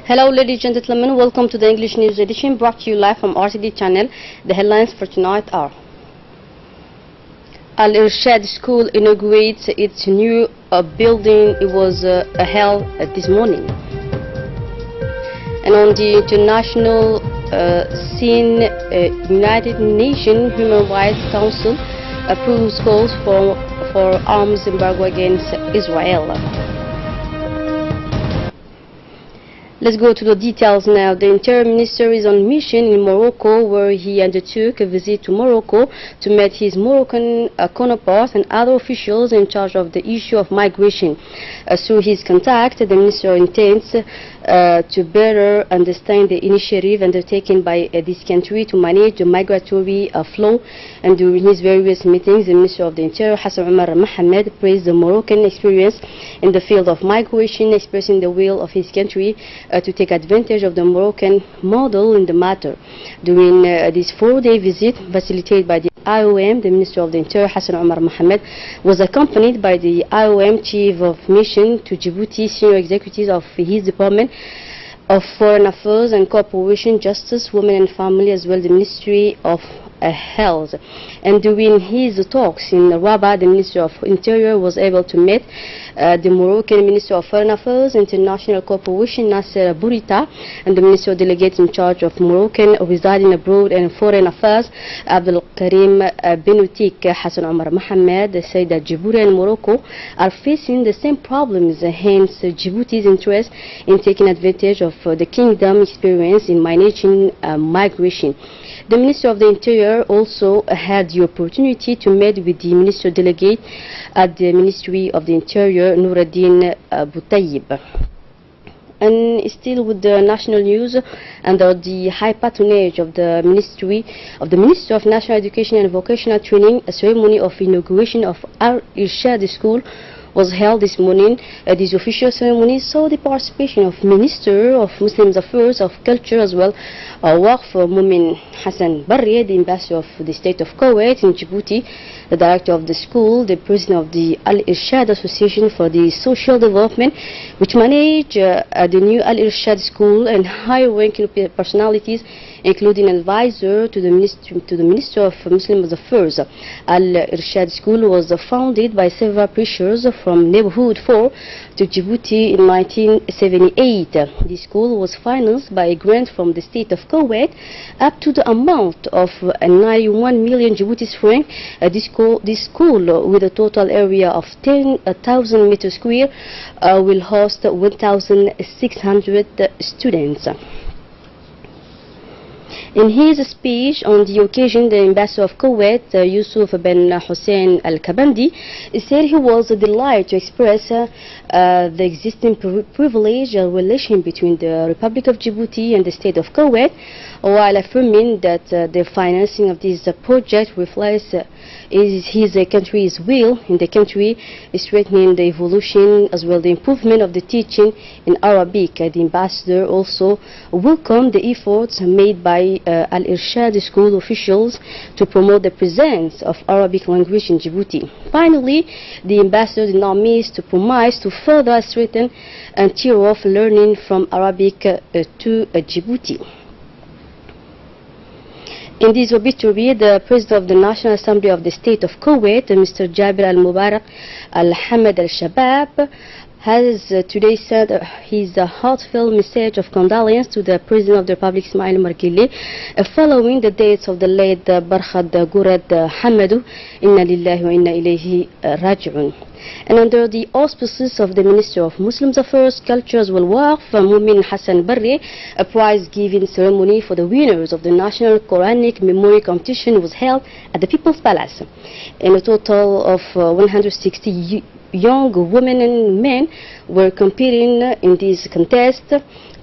Hello, ladies and gentlemen. Welcome to the English News Edition brought to you live from RTD channel. The headlines for tonight are: Al Irshad School inaugurates its new building. It was held this morning. And on the international scene, United Nations Human Rights Council approves calls for arms embargo against Israel. Let's go to the details now. The Interior Minister is on mission in Morocco, where he undertook a visit to Morocco to meet his Moroccan counterparts and other officials in charge of the issue of migration. Through his contact, the Minister intends to better understand the initiative undertaken by this country to manage the migratory flow. And during his various meetings, the Minister of the Interior, Hassan Omar Mohamed, praised the Moroccan experience in the field of migration, expressing the will of his country to take advantage of the Moroccan model in the matter. During this 4-day visit facilitated by the IOM, the Minister of the Interior, Hassan Omar Mohamed, was accompanied by the IOM Chief of Mission to Djibouti, senior executives of his Department of Foreign Affairs and Cooperation, Justice, Women and Family, as well as the Ministry of Health. And during his talks in Rabat, the Minister of Interior was able to meet the Moroccan Minister of Foreign Affairs, International Cooperation, Nasser Bourita, and the Minister Delegate in charge of Moroccan residing abroad and Foreign Affairs, Abdel Karim Benoutik. Hassan Omar Mohamed said that Djibouti and Morocco are facing the same problems, hence Djibouti's interest in taking advantage of the Kingdom experience in managing migration. The Minister of the Interior also had the opportunity to meet with the Minister Delegate at the Ministry of the Interior, Noureddin Boutayeb. And still with the national news, under the high patronage of the Minister of National Education and Vocational Training, a ceremony of inauguration of Al Irshad School was held this morning. This official ceremony saw the participation of Minister of Muslim Affairs, of Culture, as well Waqf Mumin Hassan Barri, the Ambassador of the State of Kuwait in Djibouti, the Director of the school, the President of the Al Irshad Association for the Social Development, which manage the new Al Irshad School, and high-ranking personalities, including advisor to the Minister of Muslim Affairs. Al Irshad School was founded by several preachers from Neighborhood 4 to Djibouti in 1978. The school was financed by a grant from the State of Kuwait up to the amount of 91 million Djibouti francs. This school, with a total area of 10,000 meters square, will host 1,600 students. In his speech on the occasion, the Ambassador of Kuwait, Yusuf bin Hussein Al-Kabandi, said he was delighted to express the existing privileged relation between the Republic of Djibouti and the State of Kuwait, while affirming that the financing of this project reflects his country's will in the country, strengthening the evolution as well the improvement of the teaching in Arabic. The ambassador also welcomed the efforts made by Al Irshad School officials to promote the presence of Arabic language in Djibouti. Finally, the ambassador did not miss to promise to further strengthen and tier off learning from Arabic to Djibouti. In this obituary, the President of the National Assembly of the State of Kuwait, Mr. Jabir Al-Mubarak Al-Hamad Al-Shabab, has today sent his heartfelt message of condolence to the President of the Republic, Ismail Margili, following the death of the late Barkhad Gourad Hamadou. Inna lillahi wa inna ilayhi raji'un. And under the auspices of the Minister of Muslim Affairs, Culture, as well Waqf Mumin Hassan Barri, a prize-giving ceremony for the winners of the National Quranic Memory Competition was held at the People's Palace. In a total of 160 young women and men were competing in this contest.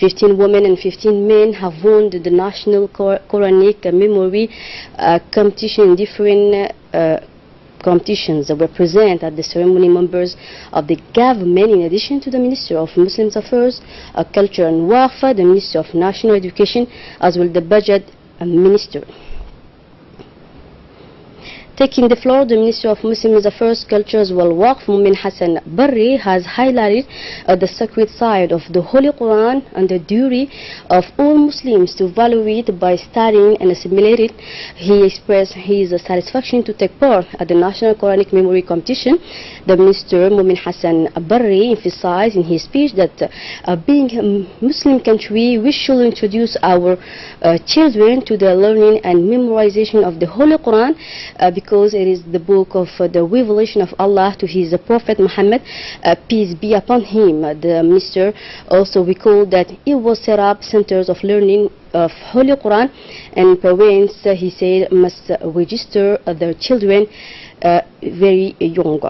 15 women and 15 men have won the National Quranic Memory Competition in different competitions that were present at the ceremony. Members of the government, in addition to the Minister of Muslim Affairs, Culture and Waqf, the Minister of National Education, as well the Budget Minister. Taking the floor, the Minister of Muslims Affairs, Cultures wal Waqf, Mumin Hassan Barri, has highlighted the sacred side of the Holy Quran and the duty of all Muslims to value it by studying and assimilating it. He expressed his satisfaction to take part at the National Quranic Memory Competition. The Minister, Mumin Hassan Barri, emphasized in his speech that being a Muslim country, we should introduce our children to the learning and memorization of the Holy Quran because it is the book of the revelation of Allah to his Prophet Muhammad, peace be upon him. The minister also recalled that it was set up centers of learning of Holy Quran, and parents, he said, must register their children very young.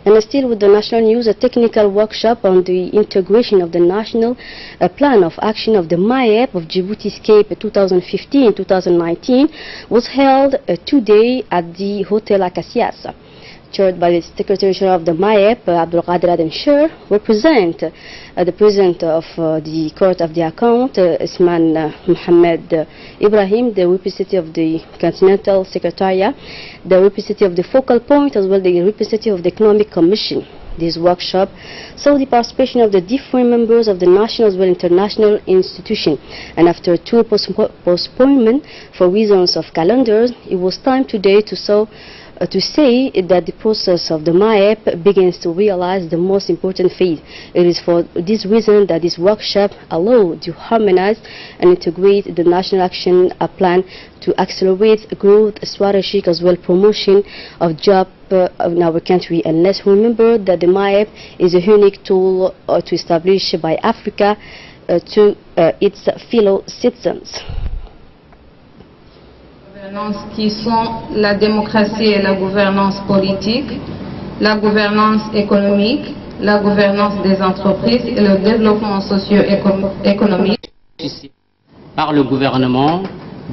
And still with the national news, a technical workshop on the integration of the national plan of action of the MIEP of Djibouti Scape 2015-2019 was held today at the Hotel Acacias. Chaired by the Secretary General of the MIEP, Abdul Qadir Aden Sher, represent the President of the Court of the Account, Isman Mohammed Ibrahim, the representative of the Continental Secretariat, the representative of the Focal Point, as well as the representative of the Economic Commission. This workshop saw the participation of the different members of the national as well as international institution. And after two postponements for reasons of calendars, it was time today to say that the process of the MIEP begins to realize the most important phase. It is for this reason that this workshop allowed to harmonize and integrate the National Action Plan to accelerate growth, strategic as well promotion of jobs in our country. And let's remember that the MIEP is a unique tool to establish by Africa to its fellow citizens. Qui sont la démocratie et la gouvernance politique, la gouvernance économique, la gouvernance des entreprises et le développement socio-économique. Par le gouvernement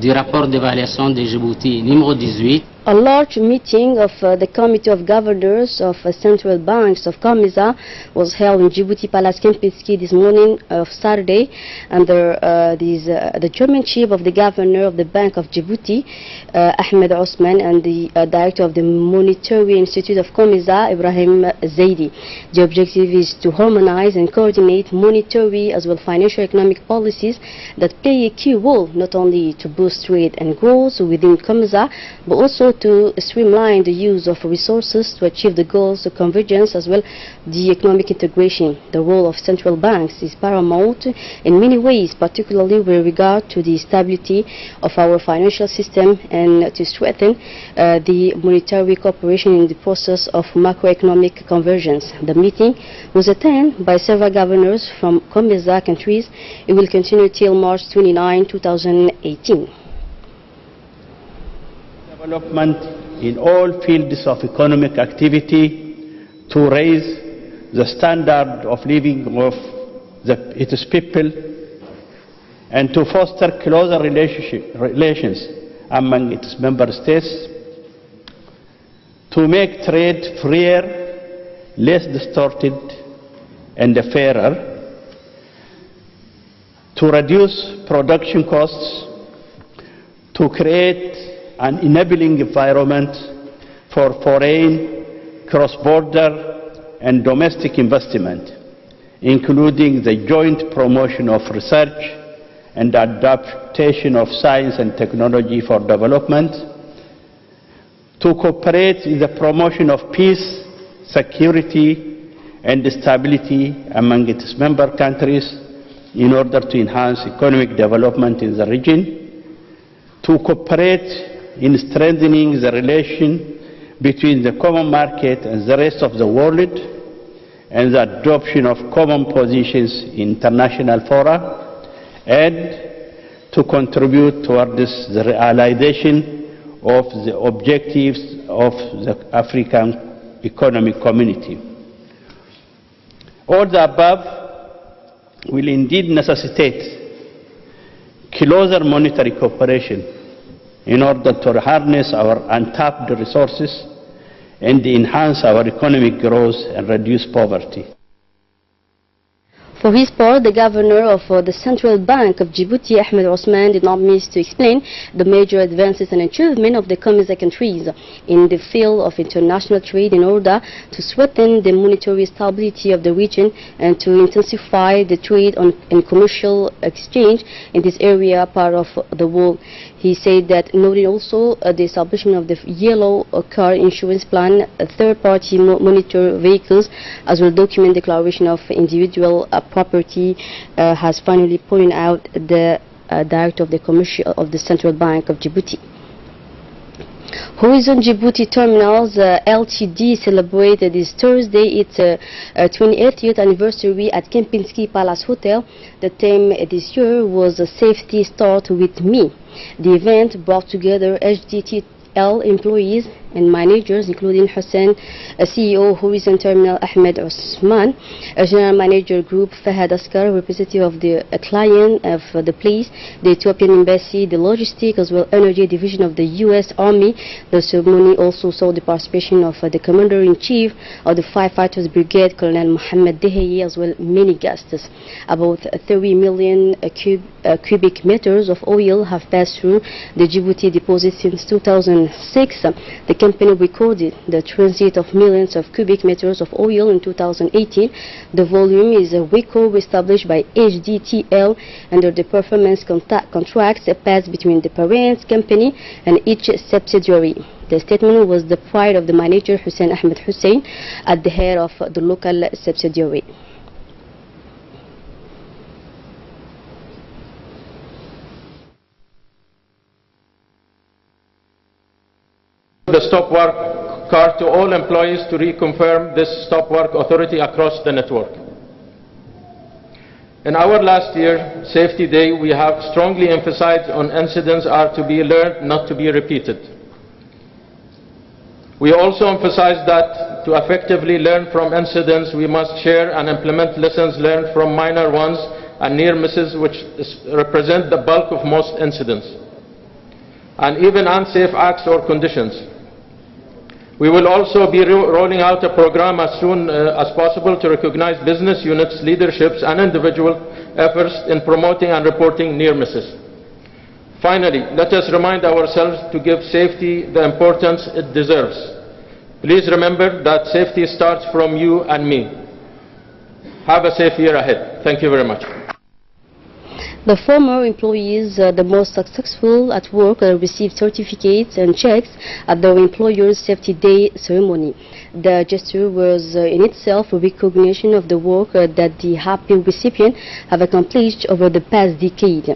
du rapport d'évaluation de Djibouti numéro 18. A large meeting of the Committee of Governors of Central Banks of COMESA was held in Djibouti Palace Kempinski this morning of Saturday under the chairmanship of the Governor of the Bank of Djibouti, Ahmed Osman, and the Director of the Monetary Institute of COMESA, Ibrahim Zaidi. The objective is to harmonize and coordinate monetary as well as financial economic policies that play a key role not only to boost trade and growth within COMESA, but also to streamline the use of resources to achieve the goals of convergence as well the economic integration. The role of central banks is paramount in many ways, particularly with regard to the stability of our financial system and to strengthen the monetary cooperation in the process of macroeconomic convergence. The meeting was attended by several governors from COMESA countries. It will continue till March 29, 2018. Development in all fields of economic activity to raise the standard of living of its people and to foster closer relations among its member states, to make trade freer, less distorted and fairer, to reduce production costs, to create an enabling environment for foreign, cross-border and domestic investment, including the joint promotion of research and adaptation of science and technology for development, to cooperate in the promotion of peace, security and stability among its member countries in order to enhance economic development in the region, to cooperate in strengthening the relation between the common market and the rest of the world, and the adoption of common positions in international fora, and to contribute towards the realization of the objectives of the African Economic Community. All the above will indeed necessitate closer monetary cooperation in order to harness our untapped resources and enhance our economic growth and reduce poverty. For his part, the governor of the Central Bank of Djibouti, Ahmed Osman, did not miss to explain the major advances and achievements of the COMESA countries in the field of international trade in order to strengthen the monetary stability of the region and to intensify the trade and commercial exchange in this area part of the world. He said that, noting also the establishment of the yellow car insurance plan, third-party monitor vehicles, as well document declaration of individual property, has finally pointed out the director of the commercial of the Central Bank of Djibouti. Horizon Djibouti Terminals Ltd celebrated this Thursday its 28th anniversary at Kempinski Palace Hotel. The theme this year was Safety Start With Me. The event brought together HDTL employees and managers, including Hussein, CEO Horizon Terminal Ahmed Osman, General Manager Group Fahad Askar, representative of the client of the place, the Ethiopian Embassy, the Logistic as well Energy Division of the U.S. Army. The ceremony also saw the participation of the Commander-in-Chief of the Firefighters Brigade, Colonel Mohammed Dehaye, as well many guests. About 30 million cubic meters of oil have passed through the Djibouti deposit since 2006. The company recorded the transit of millions of cubic meters of oil in 2018. The volume is a record established by HDTL under the performance contracts passed between the parent company and each subsidiary. The statement was the pride of the manager Hussein Ahmed Hussein at the head of the local subsidiary. The stop work card to all employees to reconfirm this stop work authority across the network. In our last year safety day, we have strongly emphasized on incidents are to be learned, not to be repeated. We also emphasized that to effectively learn from incidents, we must share and implement lessons learned from minor ones and near misses, which represent the bulk of most incidents, and even unsafe acts or conditions. We will also be rolling out a program as soon as possible to recognize business units, leaderships and individual efforts in promoting and reporting near misses. Finally, let us remind ourselves to give safety the importance it deserves. Please remember that safety starts from you and me. Have a safe year ahead. Thank you very much. The former employees, the most successful at work, received certificates and checks at their employer's Safety Day ceremony. The gesture was in itself a recognition of the work that the happy recipient have accomplished over the past decade.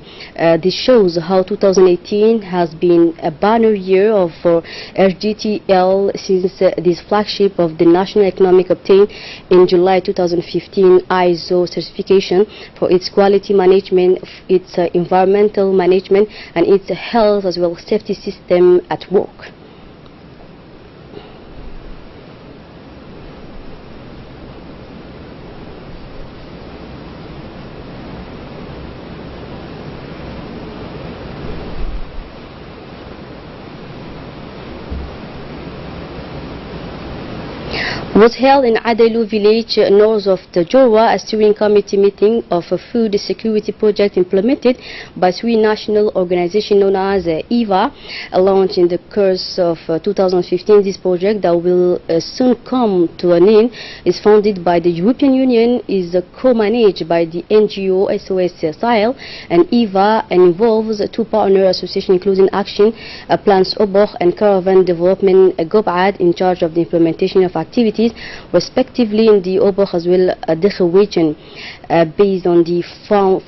This shows how 2018 has been a banner year of HDTL since this flagship of the national economic obtained in July 2015 ISO certification for its quality management, its environmental management and its health as well safety system at work. Was held in Adelu village north of the Jorwa, a steering committee meeting of a food security project implemented by three national organizations known as EVA. Launched in the course of 2015, this project that will soon come to an end is funded by the European Union, is co-managed by the NGO SOS Sahel and EVA, and involves two partner associations including Action Plans Obor and Caravan Development Gobad, in charge of the implementation of activities respectively in the Obor as well Dekhe region. Based on the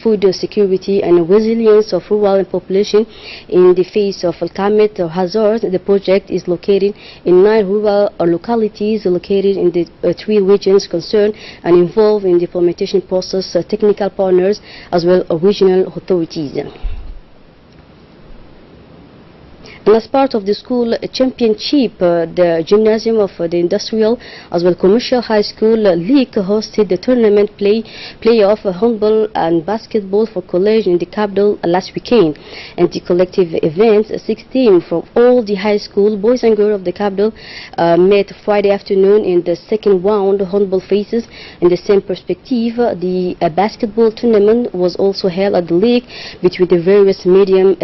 food security and resilience of rural population in the face of climate hazards, the project is located in 9 rural localities located in the 3 regions concerned and involved in the implementation process technical partners as well as regional authorities. And as part of the school championship, the gymnasium of the industrial as well commercial high school league hosted the tournament playoff handball and basketball for college in the capital last weekend. And the collective events, 6 teams from all the high school boys and girls of the capital met Friday afternoon in the second round handball phases. In the same perspective, the basketball tournament was also held at the league between the various medium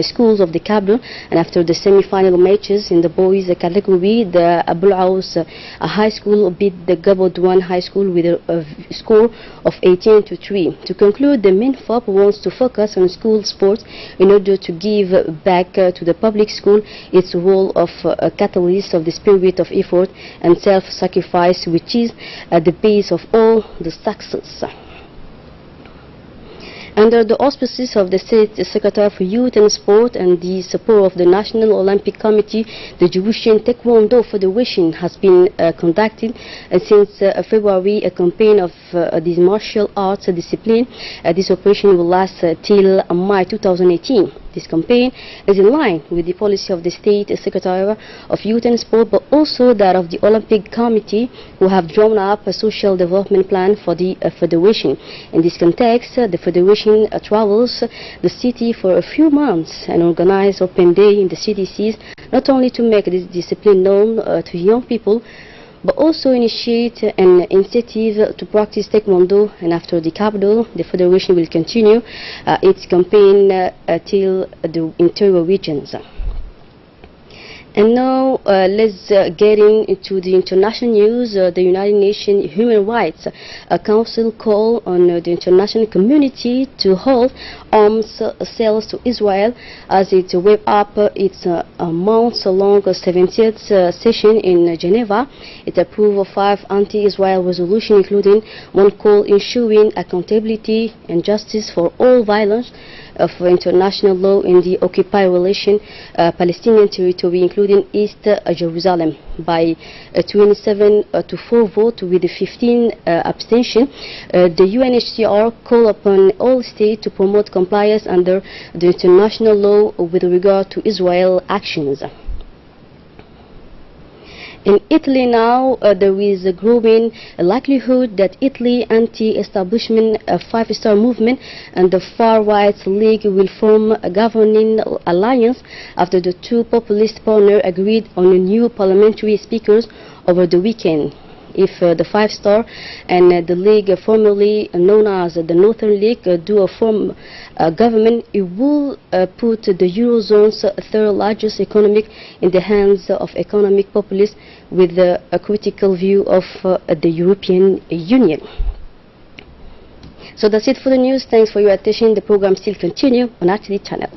schools of the capital. And after the semi-final matches in the boys category, the Abul Aus High School beat the Gabodwan High School with a score of 18-3. To conclude, the MINFOP wants to focus on school sports in order to give back to the public school its role of a catalyst of the spirit of effort and self-sacrifice, which is at the base of all the success. Under the auspices of the State Secretary for Youth and Sport and the support of the National Olympic Committee, the Djiboutian Taekwondo Federation has been conducting since February a campaign of this martial arts discipline. This operation will last till May 2018. This campaign is in line with the policy of the State Secretary of Youth and Sport, but also that of the Olympic Committee, who have drawn up a social development plan for the Federation. In this context, the Federation travels the city for a few months and organizes open day in the CDCs, not only to make this discipline known to young people, but also initiate an initiative to practice Taekwondo. And after the capital, the Federation will continue its campaign till the interior regions. And now let's get into the international news. The United Nations Human Rights Council called on the international community to halt arms sales to Israel as it wrapped up its months-long 70th session in Geneva. It approved 5 anti-Israel resolutions, including one call ensuring accountability and justice for all violence of international law in the occupied Palestinian territory, including East Jerusalem, by a 27-4 vote with a 15 abstention. The UNHCR called upon all states to promote compliance under the international law with regard to Israel actions. In Italy now, there is a growing likelihood that Italy anti-establishment 5-star movement and the far-right league will form a governing alliance after the two populist partners agreed on a new parliamentary speakers over the weekend. If the 5-star and the league, formerly known as the Northern League, do form government, it will put the Eurozone's third largest economy in the hands of economic populists with a critical view of the European Union. So that's it for the news. Thanks for your attention. The program still continues on RTD channel.